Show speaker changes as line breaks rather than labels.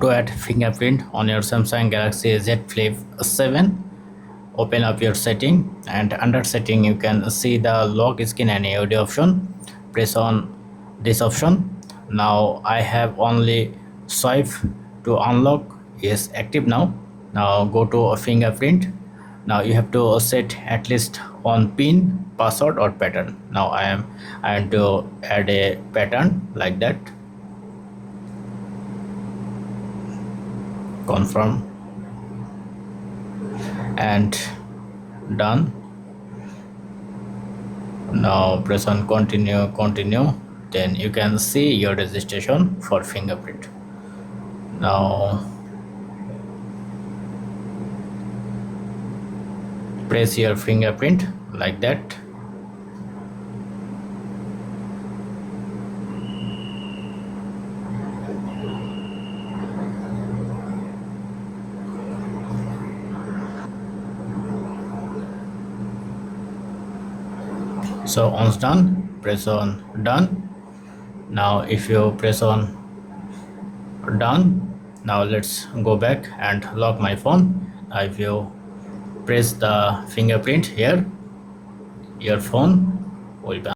to add fingerprint on your Samsung Galaxy Z Flip7. Open up your setting, and under setting you can see the lock screen and audio option. Press on this option. Now I have only swipe to unlock is active now. Now go to a fingerprint. Now you have to set at least one pin, password or pattern. Now I am to add a pattern like that. Confirm and done. Now press on continue, then you can see your registration for fingerprint. Now press your fingerprint like that. So once done, press on done. Now if you press on done, now let's go back and lock my phone. Now if you press the fingerprint here, your phone will be